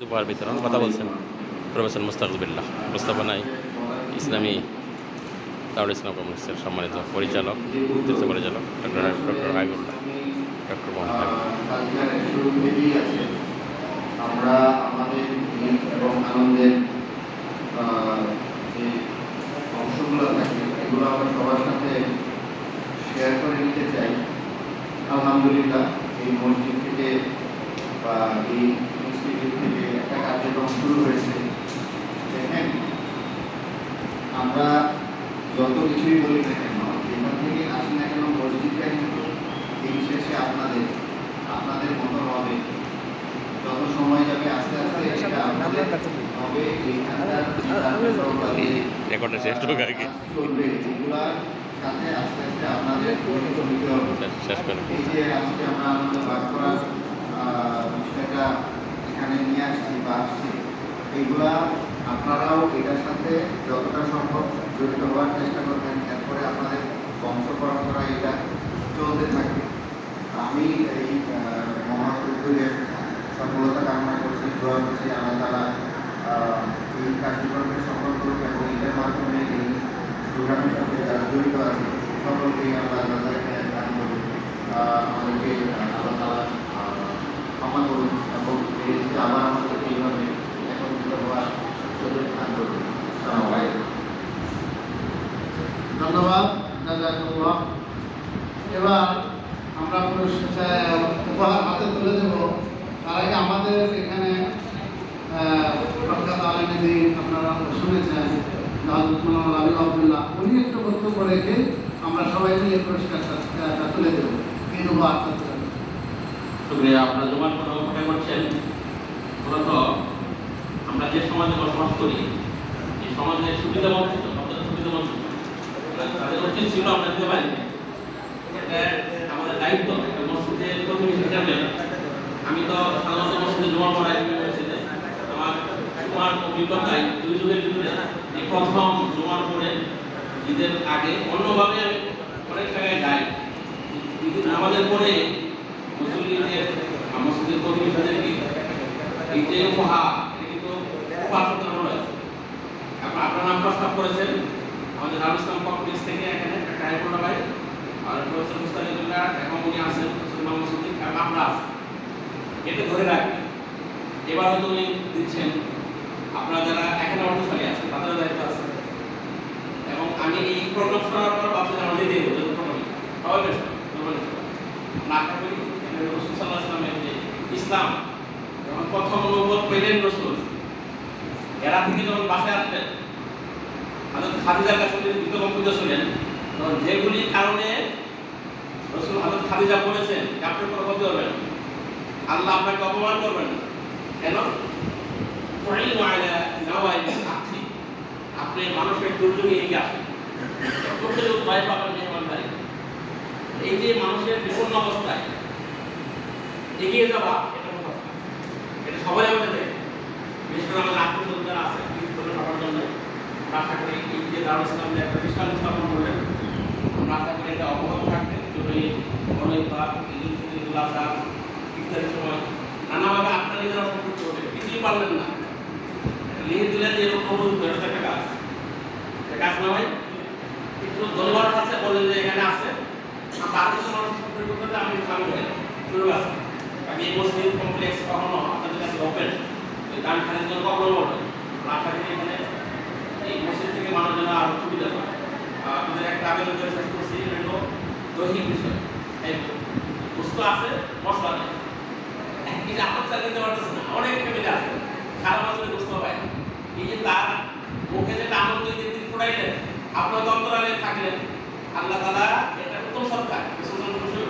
উপহার বিতরণ কথা বলছেন প্রফেসর মুস্তাকবিল্লাহ, উপস্থাপনায় ইসলামী দারুল ইসলাম কমিউনিস্টের সম্মানিত পরিচালক পরিচালক ডক্টর হাবিবুল্লাহ, ডক্টর মোহাম্মদ হাবিব। আমরা আমাদের এবং আনন্দের যে অংশগুলো থাকে এগুলো আমরা সবার সাথে শেয়ার করে নিতে চাই। আলহামদুলিল্লাহ এই মসজিদ থেকে বা এই ইনস্টিটিউট থেকে একটা কার্যক্রম শুরু হয়েছে। দেখেন, আমরা যত কিছুই বলি না কেন, যেখান থেকে আসি না কেন, মসজিদটা কিন্তু দিন শেষে আপনাদের মতো হবে। যত সময় যাবে আস্তে আস্তে এটা আপনাদের হবে। রেকর্ডটা শেষ হোক আগে চলবে, এগুলার সাথে আস্তে আস্তে আপনাদের পরিণত হতে হবে। শেষ করে এই যে আজকে আমরা আনন্দ ভাগ করার বিষয়টা এখানে নিয়ে আসছি বা আসছি, এইগুলা আপনারাও এটার সাথে যতটা সম্ভব জড়িত হওয়ার চেষ্টা করবেন। এরপরে আপনাদের বংশ পরম্পরা এটা চলতে থাকবে। আমি এই মহাসুদ্যোগের সফলতা কামনা করছি, দোয়া করছি আল্লাহ তাআলা এই কার্যক্রমের সফল করুক এবং এটার মাধ্যমে এই প্রোগ্রামের সাথে যারা জড়িত আছে সকলকেই আল্লাহ দান করুন, আমাদেরকে আল্লাহ তাআলা ক্ষমা করুন এবং আবার আমাদেরকে এইভাবে একত্রিত হওয়ার সুযোগ দান করুন। ধন্যবাদ। এবার আমরা উপহার হাতে তুলে দেব। তার আগে আমাদের এখানে প্রখ্যাত আলেমদিন আপনারা শুনেছেন আবদুল্লাহ, উনি একটু বক্তব্য রেখে আমরা সবাই মিলে পুরস্কারটা তুলে দেব। এই উপহারটা তুলে দেব। শুক্রিয়া। আপনারা জমার কথা অপেক্ষা করছেন। মূলত আমরা যে সমাজে বসবাস করি, এই সমাজের সুবিধা বঞ্চিত, তাদের উচিত ছিল আমরা দিতে পারি। এটা আমাদের দায়িত্ব। মসজিদের প্রতিনিধি হিসাবে আমি তো সাধারণত মসজিদে জমা পড়াই, আমার অভিজ্ঞতায় দুই যুগের ভিতরে এই প্রথম জমার পরে ঈদের আগে অন্যভাবে আমি অনেক জায়গায় যাই। আমাদের পরে মসজিদের প্রতিনিধিদেরকে এই যে উপহার, এটা কিন্তু উপহার রয়েছে। আপনার নাম প্রস্তাব করেছেন আমাদের দারুল ইসলাম কমপ্লেক্স থেকে এখানে একটা হাইকোর্ট ভাই আর প্রফেসর মুস্তাকিবুল্লাহ এবং উনি আছেন মুসলমান মসজিদ এবং আমরা আছি। এটা ধরে রাখবেন। এবার হয়তো উনি দিচ্ছেন, আপনারা যারা এখানে অর্থশালী আছেন তাদের দায়িত্ব আছে। এবং আমি এই প্রোগ্রাম শোনার পর ভাবছি আমার দিদি সবাই বেশ না আশা করি রসুল সাল্লাহ ইসলামের যে ইসলাম যখন প্রথম নবুয়ত পেলেন রসুল, এরা থেকে যখন বাসায় আসলেন হযরত খাদিজার কাছে বিতর্কিত ছিলেন, যেগুলি কারণে রসুল হযরত খাদিজা বলেছেন আপনি কোনো ক্ষতি করবেন, আল্লাহ আপনাকে অপমান করবেন কেন? আপনি মানুষের দুর্যোগে এগিয়ে আসেন, ভয় পাবেন মেহমানদারি। এই যে মানুষের বিপন্ন অবস্থায় এগিয়ে যাওয়া, এটা সবাই আমাদের দেয়। বিশেষ করে আমাদের আত্মীয় যারা আছে সবার জন্য আশা করি এই যে দারুল ইসলামের একটা বিশাল স্থাপন করলেন, আমরা আশা করি এটা অবগত থাকবে। ইফতারের সময় নানাভাবে আপনার নিজেরা সম্পৃক্ত হবে, কিছুই পারলেন না লিখে দিলেন যে এরকম একটা কাজ না হয় একটু ধন্যবাদ আছে বললেন যে এখানে আছে তার কিছু মানুষ সম্পৃক্ত করতে আমি সামিল হয়ে সুযোগ আছে। আমি এই মসজিদ কমপ্লেক্স কখনো আপনাদের কাছে ওপেন গান খানের জন্য কখনো বলবেন। আশা করি এখানে এই মসজিদ থেকে মানুষ যেন আরো সুবিধা পায়। আপনাদের একটা আবেদন করে শেষ করছি, এটা হলো দৈহিক বিষয়। এই বস্তু আছে, মশলা নেই, কিছু আপনার চালিয়ে দিতে পারতেছে না। অনেক ফ্যামিলি আছে সারা বছরে বুঝতে পারে এই যে তার মুখে যেটা আনন্দ দিন ফুটাইলেন, আপনার অন্তরালে থাকলেন, আল্লাহ তাআলা এটা উত্তম সরকার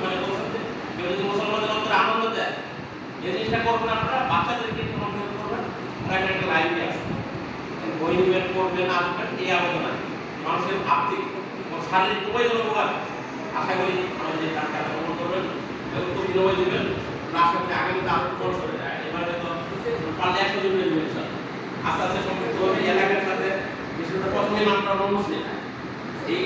মানে বলছেন যে কেউ যদি মুসলমানদের অন্তরে আনন্দ দেয়, এই জিনিসটা করবেন আপনারা, বাচ্চাদেরকে একটু অনুভব করবেন। আর একটা লাইব্রেরি আছে, বই নিবেন, পড়বেন, আসবেন, এই আবেদন আছে। মানুষের আর্থিক ও শারীরিক উভয় জন উপকার। আশা করি আমাদের কাজটা গ্রহণ করবেন এবং তো বিনিময় দেবেন। আশা করি আগামীতে আরো খরচ হয়ে যায়। এবার হয়তো পারলে 100 জন দেবেন। আস্তে আস্তে সম্পৃক্ত হবে এলাকার সাথে। বিশেষ করে প্রথমে নামটা মুসলিম, এই